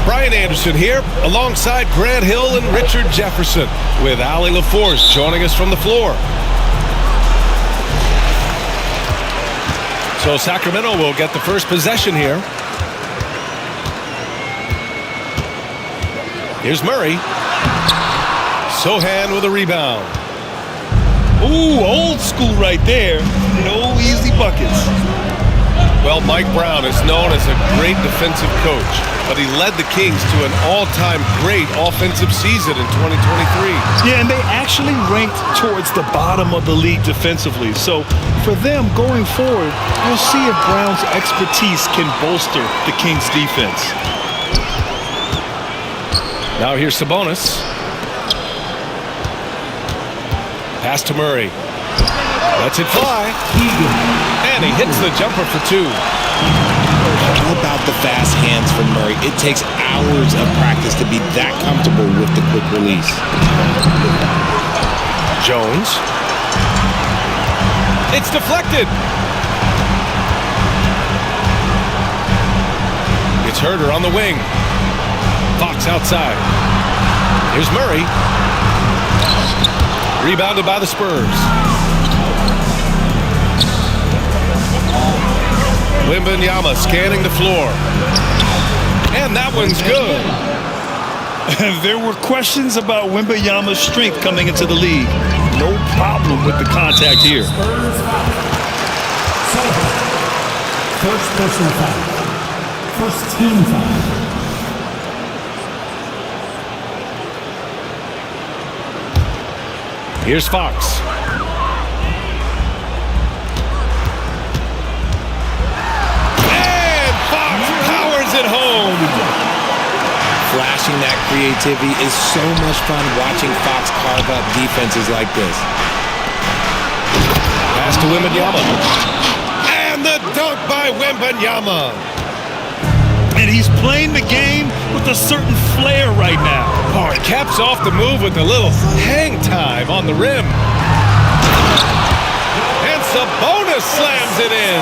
Brian Anderson here, alongside Grant Hill and Richard Jefferson, with Ali LaForce joining us from the floor. So Sacramento will get the first possession here. Here's Murray. Sohan with a rebound. Ooh, old school right there. No easy buckets. Well, Mike Brown is known as a great defensive coach, but he led the Kings to an all-time great offensive season in 2023. Yeah, and they actually ranked towards the bottom of the league defensively. So for them going forward, we'll see if Brown's expertise can bolster the Kings defense. Now here's Sabonis. Pass to Murray. Lets it fly. And he hits the jumper for two. How about the fast hands from Murray? It takes hours of practice to be that comfortable with the quick release. Jones. It's deflected. It's Herter on the wing. Fox outside. Here's Murray. Rebounded by the Spurs. Wembanyama scanning the floor. And that one's good. There were questions about Wembanyama's strength coming into the league. No problem with the contact here. First personal foul. First team foul. Here's Fox. And Fox powers it home. Flashing that creativity is so much fun watching Fox carve up defenses like this. Pass to Wembanyama. And the dunk by Wembanyama. And he's playing the game with a certain flair right now. Oh, he caps off the move with a little hang time on the rim. And Sabonis slams it in.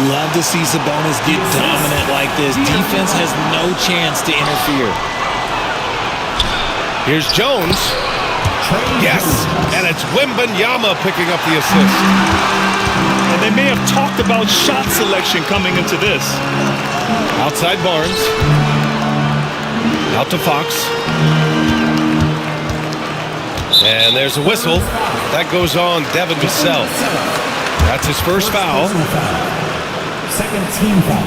Love to see Sabonis get dominant like this. Defense has no chance to interfere. Here's Jones. Yes, and it's Wembanyama picking up the assist. And they may have talked about shot selection coming into this. Outside Barnes. Out to Fox. And there's a whistle. That goes on Devin Vassell. That's his first foul. Second team foul.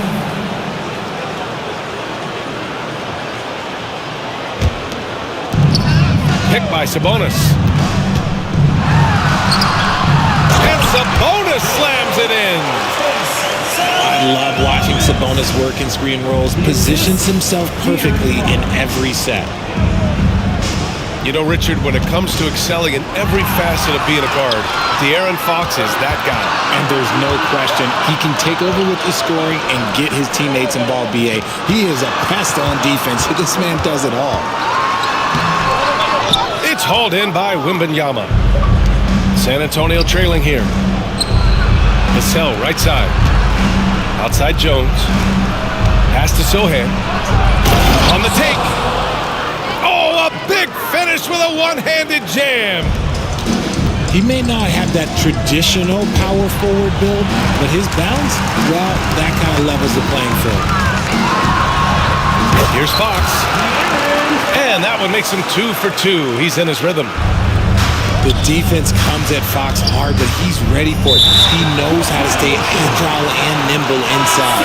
Picked by Sabonis. And Sabonis slams it in. I love watching Sabonis work in screen rolls. Positions himself perfectly in every set. You know, Richard, when it comes to excelling in every facet of being a guard, De'Aaron Fox is that guy. And there's no question, he can take over with the scoring and get his teammates involved, BA. He is a pest on defense. This man does it all. It's hauled in by Wembanyama. San Antonio trailing here. Vassell, right side. Outside Jones. Pass to Sohan. On the take. Oh, a big finish with a one-handed jam. He may not have that traditional power forward build, but his bounce, well, that kind of levels the playing field. Here's Fox. And that one makes him 2 for 2. He's in his rhythm. The defense comes at Fox hard, but he's ready for it. He knows how to stay agile and nimble inside.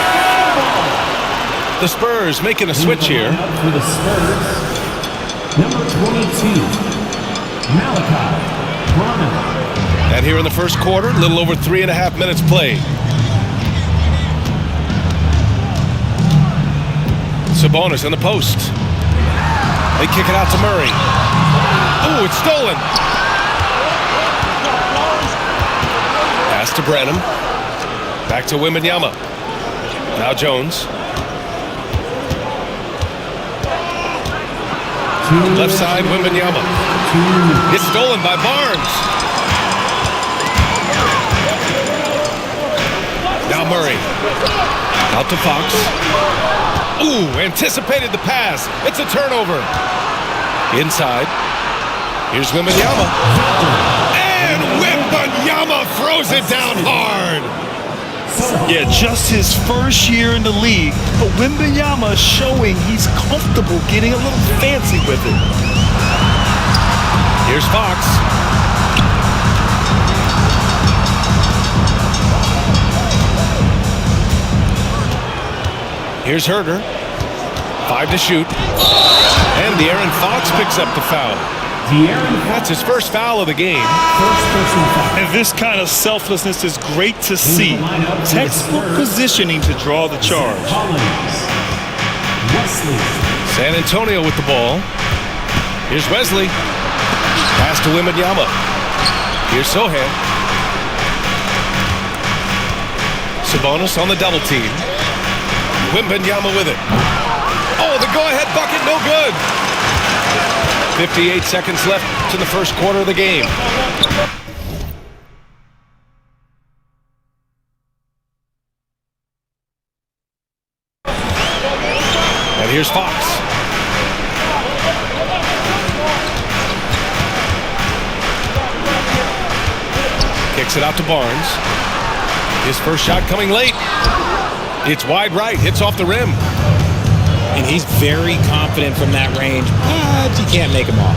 The Spurs making a switch here. For the Spurs, number 22, Malachi Branham. And here in the first quarter, a little over 3.5 minutes played. Sabonis in the post. They kick it out to Murray. Oh, it's stolen. Pass to Branham. Back to Wembanyama. Now Jones. Left side, Wembanyama. It's stolen by Barnes. Now Murray. Out to Fox. Ooh, anticipated the pass. It's a turnover. Inside. Here's Wembanyama. And Wembanyama throws it down hard. Yeah, just his first year in the league, but Wembanyama showing he's comfortable getting a little fancy with it. Here's Fox. Here's Herter. 5 to shoot. And De'Aaron Fox picks up the foul. That's his first foul of the game. And this kind of selflessness is great to see. Textbook positioning to draw the charge. San Antonio with the ball. Here's Wesley. Pass to Wembanyama. Here's Sohan. Sabonis on the double team. Wembanyama with it. Oh, the go-ahead bucket, no good. 58 seconds left to the first quarter of the game. And here's Fox. Kicks it out to Barnes. His first shot coming late. It's wide right, hits off the rim. And he's very confident from that range, but you can't make him all.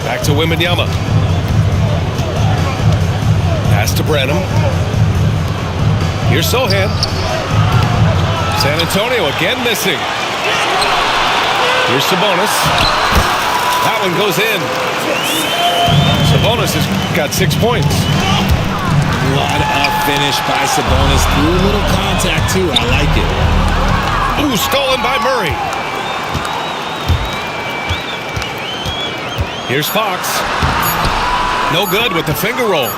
Back to Wembanyama. Pass to Branham. Here's Sohan. San Antonio again missing. Here's Sabonis. That one goes in. Sabonis has got 6 points. A lot of finish by Sabonis. Through a little contact, too. I like it. Ooh, stolen by Murray. Here's Fox. No good with the finger roll.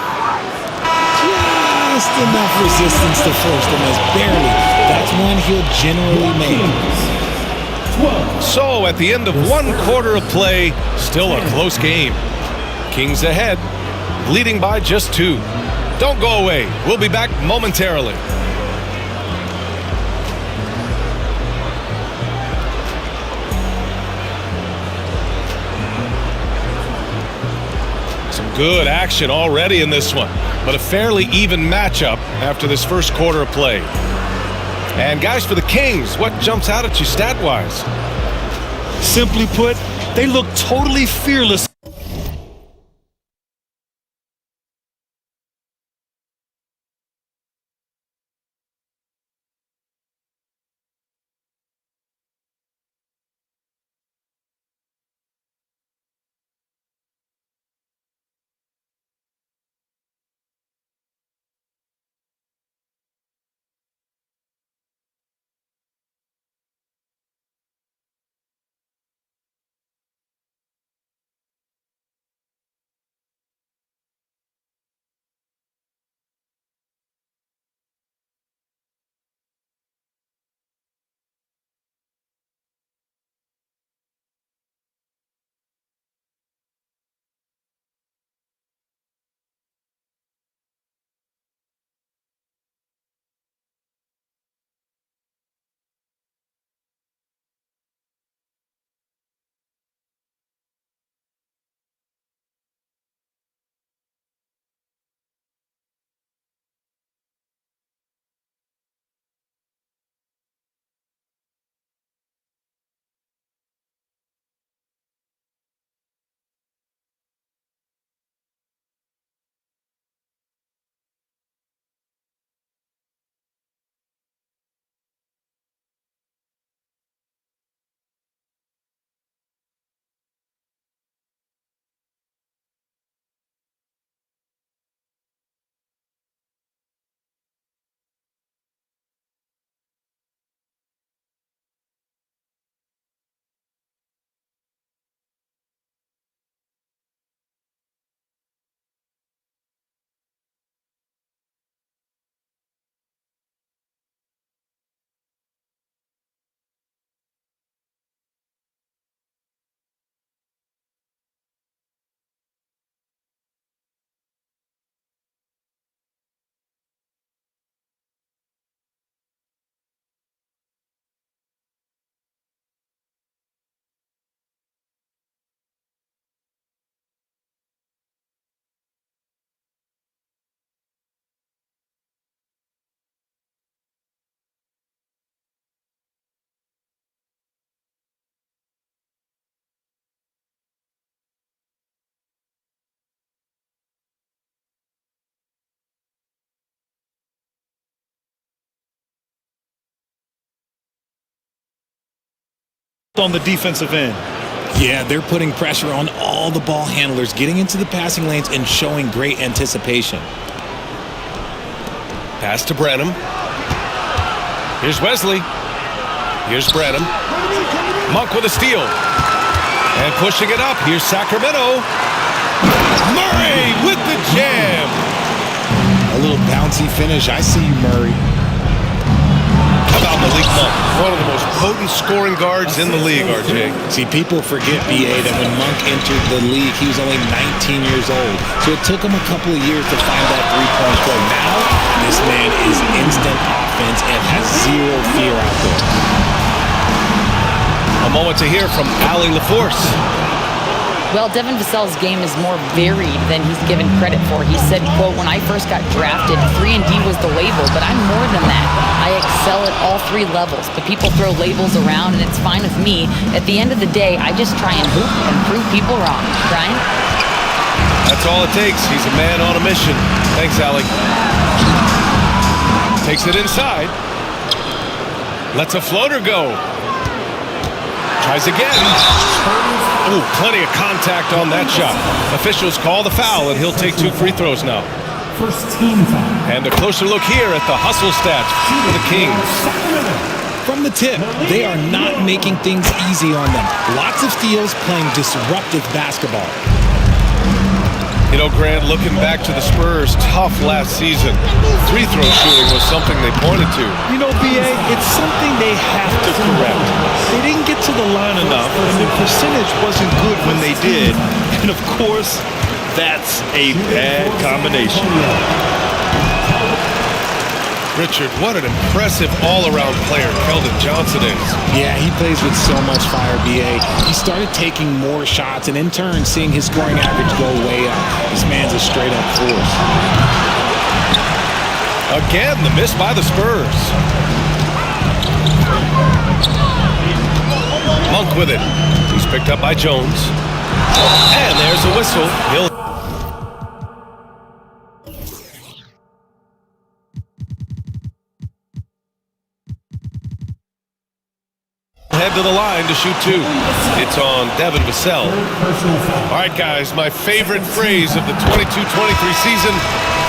Just enough resistance to force the miss. Barely. That's one he'll generally make. So, at the end of one quarter of play, still a close game. Kings ahead, leading by just 2. Don't go away. We'll be back momentarily. Some good action already in this one, but a fairly even matchup after this first quarter of play. And guys, for the Kings, what jumps out at you stat-wise? Simply put, they look totally fearless. on the defensive end. Yeah, they're putting pressure on all the ball handlers, getting into the passing lanes and showing great anticipation. Pass to Branham. Here's Wesley. Here's Branham. Monk with a steal. And pushing it up. Here's Sacramento. Murray with the jam. A little bouncy finish. I see you, Murray. How about Malik Monk? One of the most potent scoring guards in the league, RJ. See, people forget, B.A., that when Monk entered the league, he was only 19 years old. So it took him a couple of years to find that three-point stroke. Now, this man is instant offense and has zero fear out there. A moment to hear from Allie LaForce. Well, Devin Vassell's game is more varied than he's given credit for. He said, quote, when I first got drafted, 3-and-D was the label, but I'm more than that. I excel at all three levels, but people throw labels around, and it's fine with me. At the end of the day, I just try and hoop and prove people wrong. Brian? That's all it takes. He's a man on a mission. Thanks, Allie. Takes it inside. Lets a floater go. Tries again. Ooh, plenty of contact on that shot. Officials call the foul, and he'll take 2 free throws now. First team foul. And a closer look here at the hustle stats for the Kings. From the tip, they are not making things easy on them. Lots of steals, playing disruptive basketball. You know, Grant, looking back to the Spurs' tough last season, free throw shooting was something they pointed to. You know, B.A., it's something they have to correct. They didn't get to the line enough, and the percentage wasn't good when they did. And, of course, that's a bad combination. Richard, what an impressive all-around player Keldon Johnson is. Yeah, he plays with so much fire, B.A. He started taking more shots and in turn seeing his scoring average go way up. This man's a straight-up force. Again, the miss by the Spurs. Monk with it. He's picked up by Jones. And there's a whistle. He'll head to the line to shoot 2. It's on Devin Vassell. All right, guys, my favorite phrase of the 22-23 season,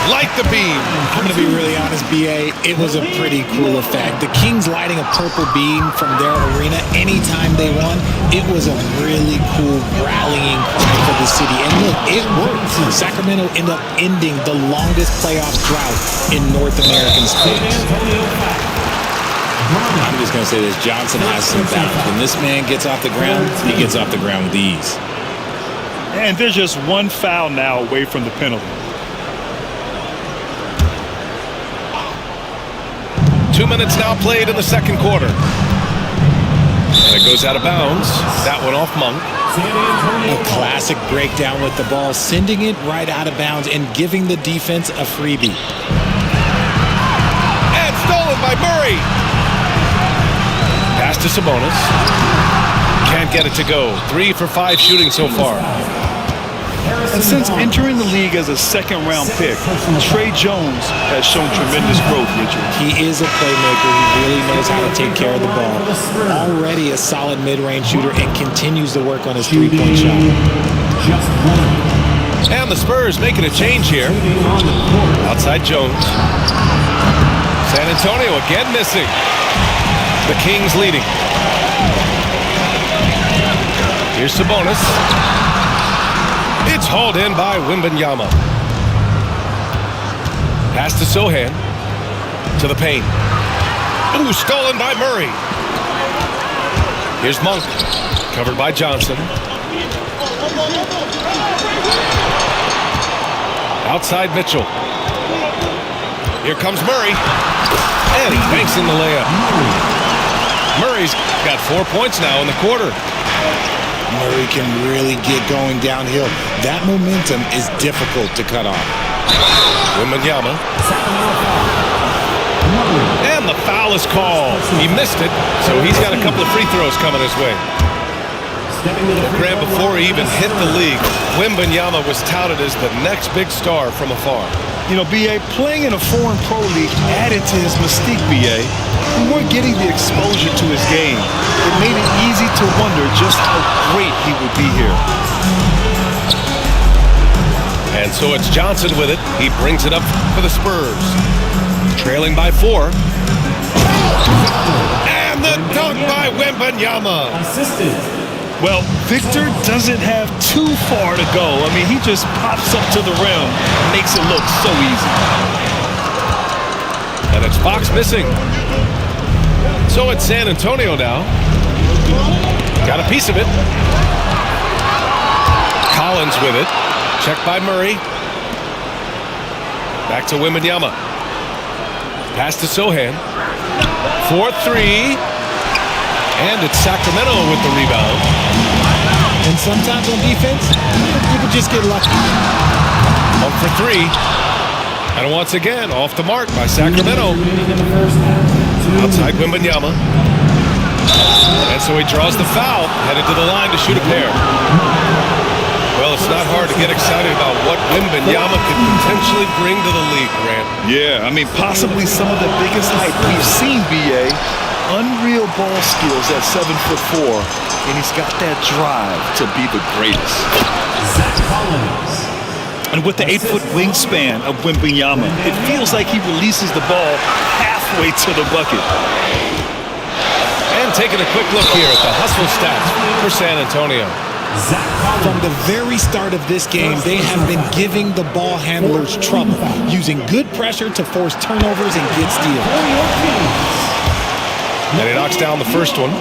light the beam. I'm going to be really honest, B.A., it was a pretty cool effect. The Kings lighting a purple beam from their arena anytime they won, it was a really cool rallying cry for the city. And look, it worked. Sacramento ended up ending the longest playoff drought in North American sports. I'm just going to say this, Johnson has some bounce. When this man gets off the ground, he gets off the ground with ease. And there's just one foul now away from the penalty. 2 minutes now played in the second quarter. And it goes out of bounds. That one off Monk. A classic breakdown with the ball, sending it right out of bounds and giving the defense a freebie. And stolen by Murray. Pass to Sabonis. Can't get it to go. 3 for 5 shooting so far. And since entering the league as a second-round pick, Trey Jones has shown tremendous growth, Richard. He is a playmaker. He really knows how to take care of the ball. Already a solid mid-range shooter and continues to work on his three-point shot. And the Spurs making a change here. Outside Jones. San Antonio again missing. The Kings leading. Here's Sabonis. It's hauled in by Wembanyama. Pass to Sohan. To the paint. Ooh, stolen by Murray. Here's Monk. Covered by Johnson. Outside Mitchell. Here comes Murray. And he banks in the layup. Murray's got 4 points now in the quarter. Murray can really get going downhill. That momentum is difficult to cut off. Wembanyama. And the foul is called. He missed it, so he's got a couple of free throws coming his way. Grant, before he even hit the league, Wembanyama was touted as the next big star from afar. You know, B.A., playing in a foreign pro league added to his mystique, B.A. We weren't getting the exposure to his game. It made it easy to wonder just how great he would be here. And so it's Johnson with it. He brings it up for the Spurs. Trailing by 4. And the dunk by Wembanyama. Assisted. Well, Victor doesn't have too far to go. I mean, he just pops up to the rim, makes it look so easy. And it's Fox missing. So it's San Antonio now. Got a piece of it. Collins with it. Checked by Murray. Back to Wembanyama. Pass to Sohan. 4-3. And it's Sacramento with the rebound. And sometimes on defense, people just get lucky. 1 for 3. And once again, off the mark by Sacramento. Outside Wembanyama. And so he draws the foul, headed to the line to shoot a pair. Well, it's not hard to get excited about what Wembanyama could potentially bring to the league, Grant. Yeah, I mean, possibly some of the biggest hype we've seen, B.A. Unreal ball skills at 7'4", and he's got that drive to be the greatest. Zach Collins. And with the 8-foot wingspan of Wembanyama, it feels like he releases the ball halfway to the bucket. And taking a quick look here at the hustle stats for San Antonio. From the very start of this game, they have been giving the ball handlers trouble, using good pressure to force turnovers and get steals. And he knocks down the first one.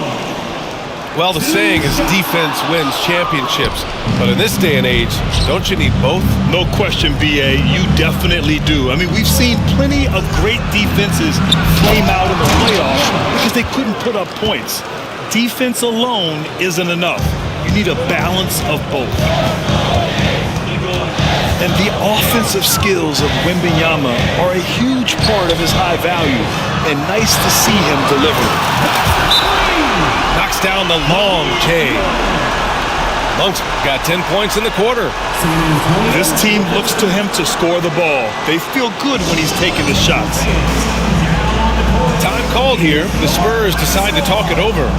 Well, the saying is defense wins championships. But in this day and age, don't you need both? No question, B.A., you definitely do. I mean, we've seen plenty of great defenses flame out in the playoffs because they couldn't put up points. Defense alone isn't enough. You need a balance of both. And the offensive skills of Wembanyama are a huge part of his high value, and nice to see him deliver. Knocks down the long J. Monk's got 10 points in the quarter. This team looks to him to score the ball. They feel good when he's taking the shots. Time called here. The Spurs decide to talk it over.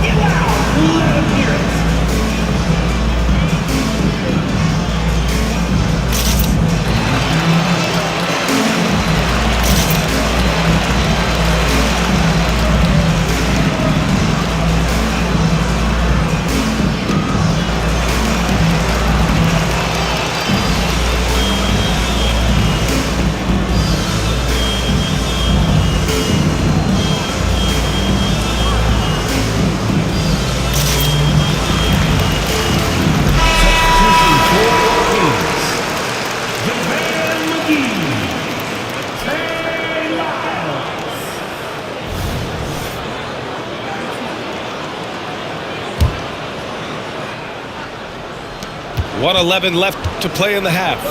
.11 left to play in the half.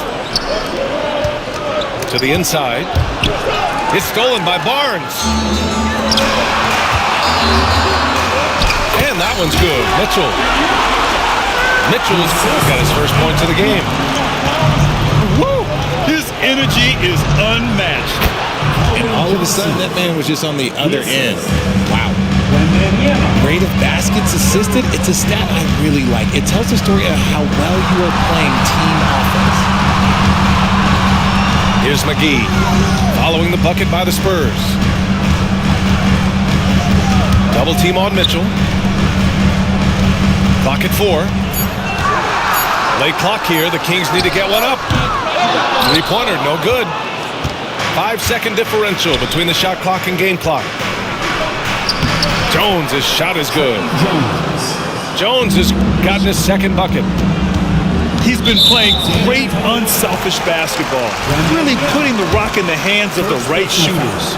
To the inside. It's stolen by Barnes. And that one's good. Mitchell's got his first points of the game. Woo! His energy is unmatched. And all of a sudden, that man was just on the other end. Wow. Rate of baskets assisted, it's a stat I really like. It tells the story of how well you are playing team offense. Here's McGee following the bucket by the Spurs. Double team on Mitchell. Clock at 4. Late clock here. The Kings need to get one up. Three-pointer, no good. 5-second differential between the shot clock and game clock. Jones' shot is good. Jones has gotten his second bucket. He's been playing great, unselfish basketball, really putting the rock in the hands of the right shooters.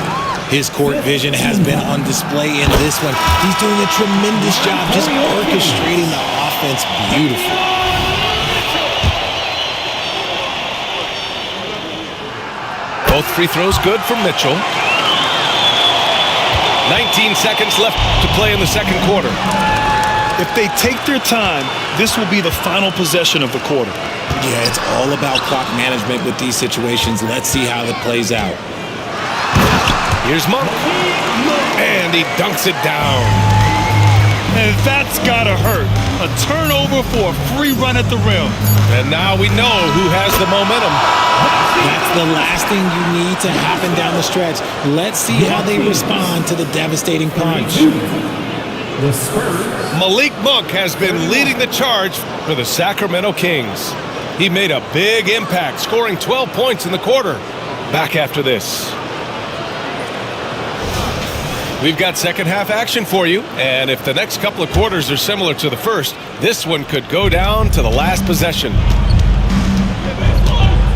His court vision has been on display in this one. He's doing a tremendous job just orchestrating the offense beautifully. Both free throws good from Mitchell. 19 seconds left to play in the second quarter. If they take their time, this will be the final possession of the quarter. Yeah, it's all about clock management with these situations. Let's see how it plays out. Here's Monk. And he dunks it down. And that's gotta hurt. A turnover for a free run at the rim. And now we know who has the momentum. That's the last thing you need to happen down the stretch. Let's see how they respond to the devastating punch. The Spurs. Malik Monk has been leading the charge for the Sacramento Kings. He made a big impact, scoring 12 points in the quarter. Back after this. We've got second half action for you, and if the next couple of quarters are similar to the first, this one could go down to the last possession.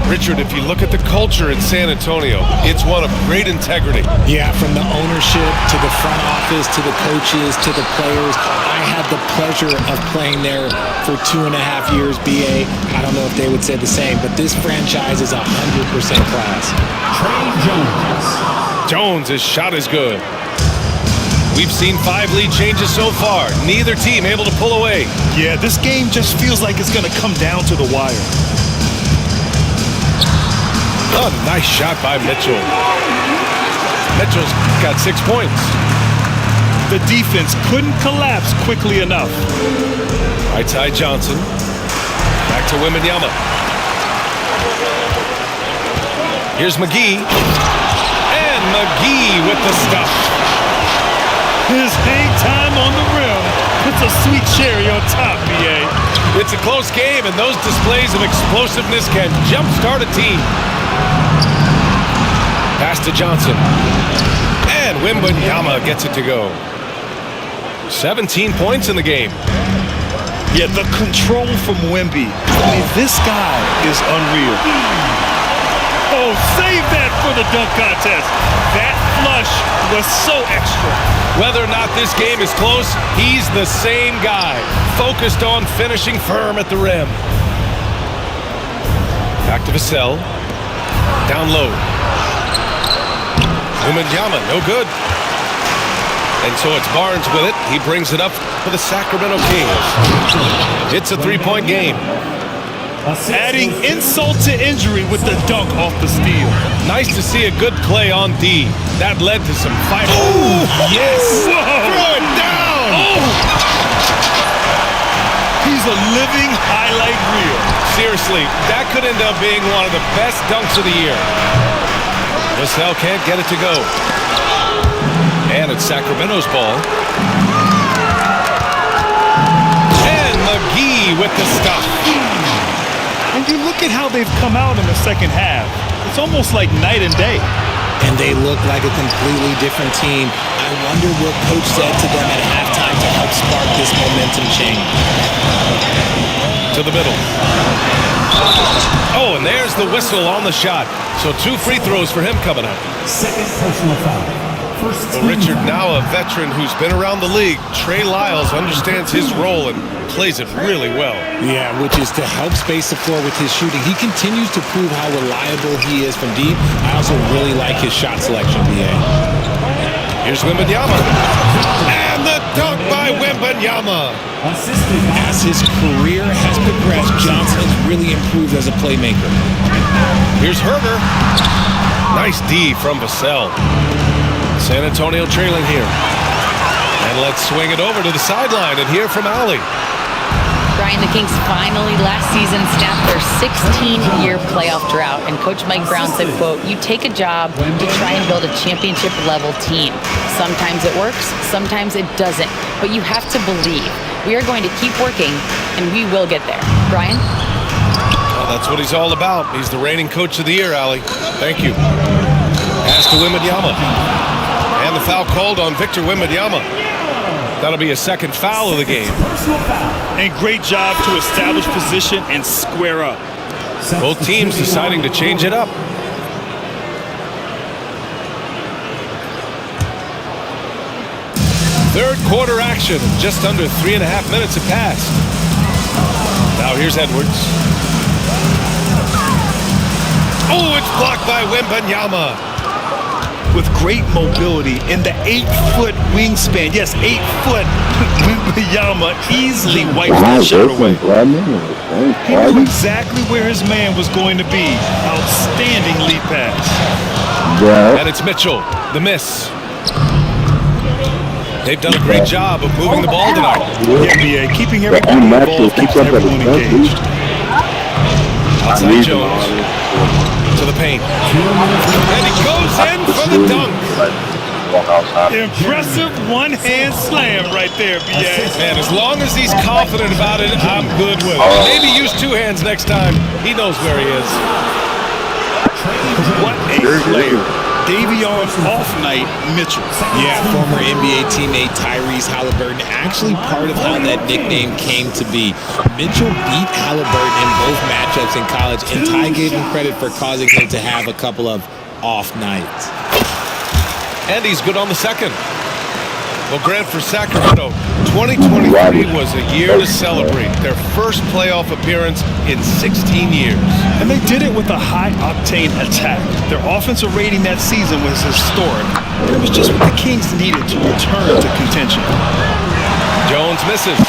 Richard, if you look at the culture in San Antonio, it's one of great integrity. Yeah, from the ownership to the front office to the coaches to the players. I had the pleasure of playing there for 2.5 years, BA. I don't know if they would say the same, but this franchise is 100% class. Trey Jones. Jones' shot is good. We've seen 5 lead changes so far. Neither team able to pull away. Yeah, this game just feels like it's gonna come down to the wire. Oh, nice shot by Mitchell. Mitchell's got 6 points. The defense couldn't collapse quickly enough. Right side Johnson. Back to Wembanyama. Here's McGee. And McGee with the stuff. His hang time on the rim puts a sweet cherry on top, BA. It's a close game, and those displays of explosiveness can jumpstart a team. Pass to Johnson. And Wembanyama gets it to go. 17 points in the game. Yeah, the control from Wemby. I mean, this guy is unreal. Oh, save that for the dunk contest. That flush was so extra. Whether or not this game is close, he's the same guy, focused on finishing firm at the rim. Back to Vassell. Down low. Wembanyama, no good. And so it's Barnes with it. He brings it up for the Sacramento Kings. It's a 3-point game. Adding insult to injury with the dunk off the steal. Nice to see a good play on D. That led to some fight. Oh, yes! Whoa. Throw it down! Oh. He's a living highlight reel. Seriously, that could end up being one of the best dunks of the year. Vassell can't get it to go. And it's Sacramento's ball. And McGee with the stuff. And you look at how they've come out in the second half. It's almost like night and day. And they look like a completely different team. I wonder what coach said to them at halftime to help spark this momentum change. To the middle. Oh, and there's the whistle on the shot. So 2 free throws for him coming up. Second personal foul. First Well, team Richard, now foul. a veteran who's been around the league, Trey Lyles understands his role and plays it really well. Yeah, which is to help space the floor with his shooting. He continues to prove how reliable he is from deep. I also really like his shot selection, BA. Here's Wembanyama. And the dunk by Wembanyama. Assisted by As his career has progressed, Johnson has really improved as a playmaker. Here's Herter. Nice D from Vassell. San Antonio trailing here. And let's swing it over to the sideline and hear from Allie. Brian, the Kings finally last season snapped their 16-year playoff drought, and Coach Mike Brown said, quote, "You take a job to try and build a championship-level team. Sometimes it works, sometimes it doesn't, but you have to believe. We are going to keep working, and we will get there." Brian? Well, that's what he's all about. He's the reigning coach of the year, Allie. Thank you. Pass to Wembanyama. And the foul called on Victor Wembanyama. That'll be a second foul of the game. personal foul. And great job to establish position and square up. Both teams deciding to change it up. Third quarter action. Just under 3.5 minutes have passed. Now here's Edwards. Oh, it's blocked by Wembanyama. with great mobility and the 8-foot wingspan. Yes, 8 foot. Wembanyama easily wipes that shot away. He knew exactly where his man was going to be. Outstanding lead pass. And it's Mitchell, the miss. They've done a great job of moving the ball tonight. Yeah, B.A. keeping everybody involved, keeps everyone engaged. Outside Jones to the paint. And he goes in for the dunk. Impressive one-hand slam right there, B.A. Man, as long as he's confident about it, I'm good with it. Maybe use two hands next time. He knows where he is. What a player. Davion's off night, Mitchell. Yeah, former NBA teammate Tyrese Halliburton, actually part of how that nickname came to be. Mitchell beat Halliburton in both matchups in college, and Ty gave him credit for causing him to have a couple of off nights. And he's good on the second. Well, Grant, for Sacramento, 2023 was a year to celebrate. Their first playoff appearance in 16 years. And they did it with a high-octane attack. Their offensive rating that season was historic. It was just what the Kings needed to return to contention. Jones misses.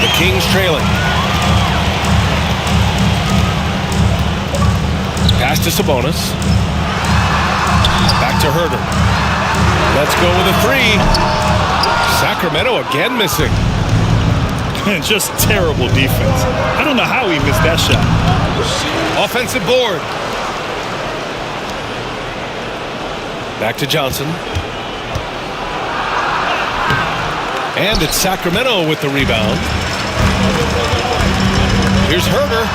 The Kings trailing. Pass to Sabonis. Back to Herter. Let's go with a three. Sacramento again missing. Just terrible defense. I don't know how he missed that shot. Offensive board. Back to Johnson. And it's Sacramento with the rebound. Here's Herter.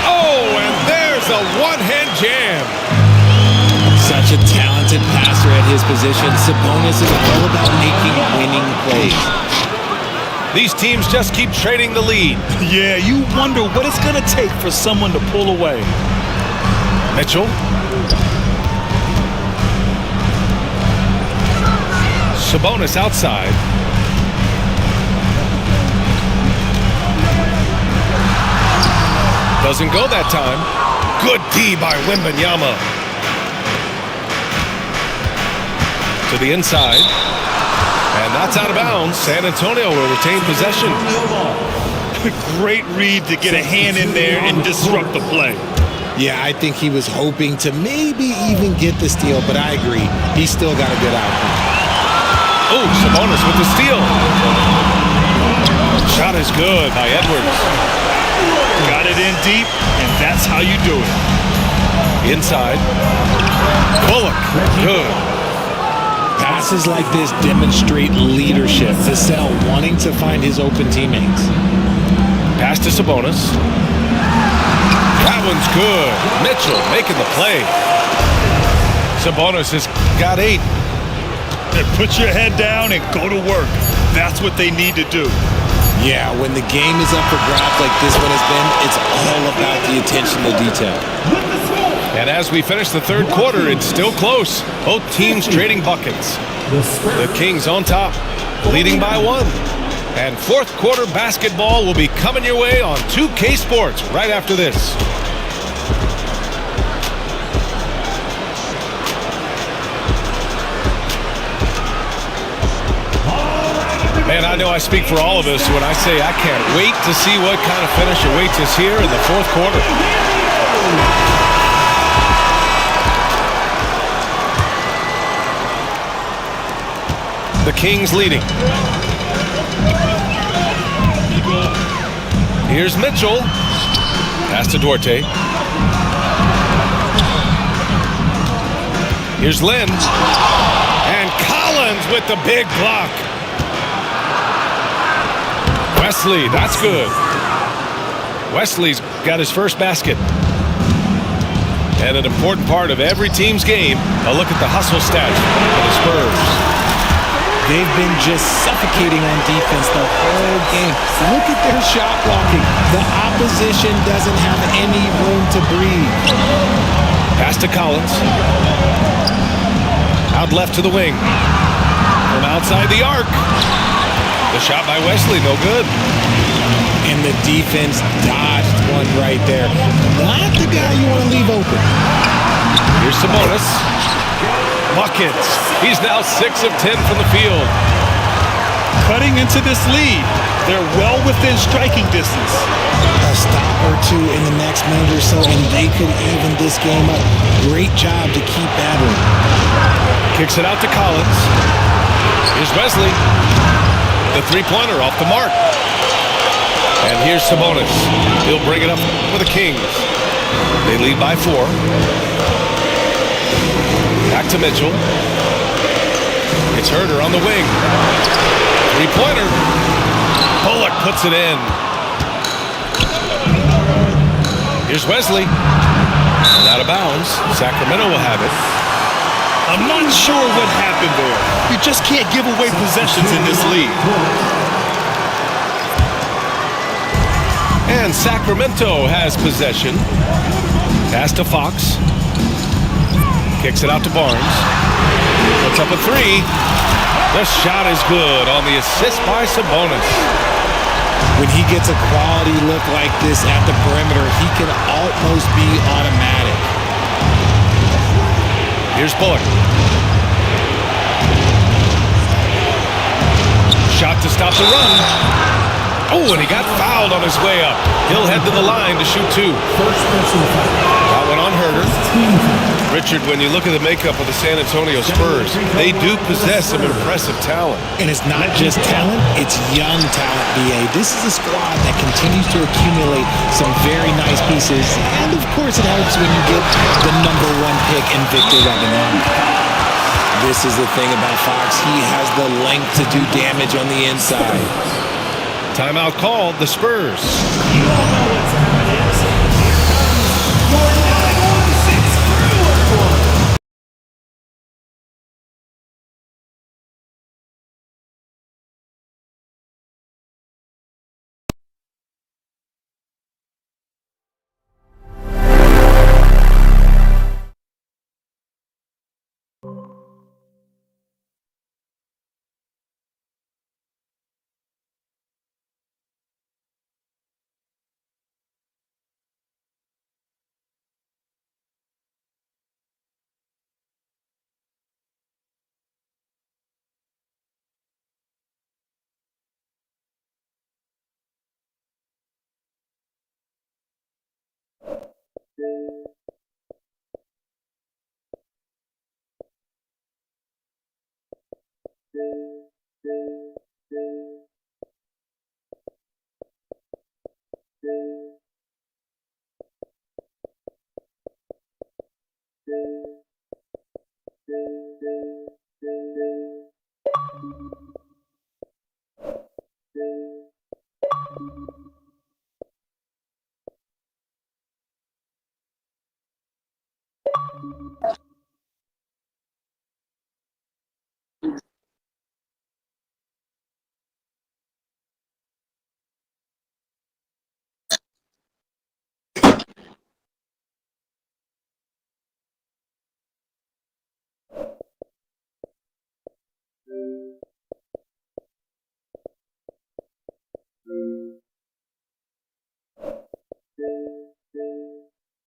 Oh, and there's a one-hand jam. Such a talented passer at his position. Sabonis is all about making winning plays. These teams just keep trading the lead. Yeah, you wonder what it's going to take for someone to pull away. Mitchell. Sabonis outside. Doesn't go that time. Good D by Wembanyama. To the inside. And that's out of bounds. San Antonio will retain possession. Great read to get a hand in there and disrupt the play. Yeah, I think he was hoping to maybe even get the steal, but I agree. He's still got a good outcome. Oh, Sabonis with the steal. Shot is good by Edwards. Got it in deep, and that's how you do it. Inside. Bullock. Good. Passes like this demonstrate leadership. Vassell wanting to find his open teammates. Pass to Sabonis. That one's good. Mitchell making the play. Sabonis has got 8. And put your head down and go to work. That's what they need to do. Yeah, when the game is up for grabs like this one has been, it's all about the attention to detail. And as we finish the third quarter, it's still close. Both teams trading buckets. The Kings on top, leading by 1. And fourth quarter basketball will be coming your way on 2K Sports right after this. Man, I know I speak for all of us when I say I can't wait to see what kind of finish awaits us here in the fourth quarter. The Kings leading. Here's Mitchell. Pass to Duarte. Here's Lynn. And Collins with the big block. Wesley, that's good. Wesley's got his first basket. And an important part of every team's game, a look at the hustle stats for the Spurs. They've been just suffocating on defense the whole game. Look at their shot blocking. The opposition doesn't have any room to breathe. Pass to Collins. Out left to the wing. From outside the arc. The shot by Wesley, no good. And the defense dodged one right there. Not the guy you want to leave open. Here's Sabonis. buckets. He's now 6 of 10 from the field. Cutting into this lead. They're well within striking distance. A stop or two in the next minute or so, and they could even this game up. Great job to keep battling. Kicks it out to Collins. Here's Wesley. The three-pointer off the mark. And here's Sabonis. He'll bring it up for the Kings. They lead by 4. Back to Mitchell. It's Herter on the wing. Three-pointer. Bullock puts it in. Here's Wesley. And out of bounds. Sacramento will have it. I'm not sure what happened there. You just can't give away possessions in this league. And Sacramento has possession. Pass to Fox. Kicks it out to Barnes. Puts up a 3. The shot is good on the assist by Sabonis. When he gets a quality look like this at the perimeter, he can almost be automatic. Here's Bullock. Shot to stop the run. Oh, and he got fouled on his way up. He'll head to the line to shoot 2. First personal foul. That one on Herter. Team foul. Richard, when you look at the makeup of the San Antonio Spurs, they do possess some impressive talent. And it's not just talent, it's young talent, BA. This is a squad that continues to accumulate some very nice pieces. And of course it helps when you get the #1 pick in Victor Wembanyama. This is the thing about Fox. He has the length to do damage on the inside. Timeout called, the Spurs. You all know what time it is. Here comes your 916 Crew Report.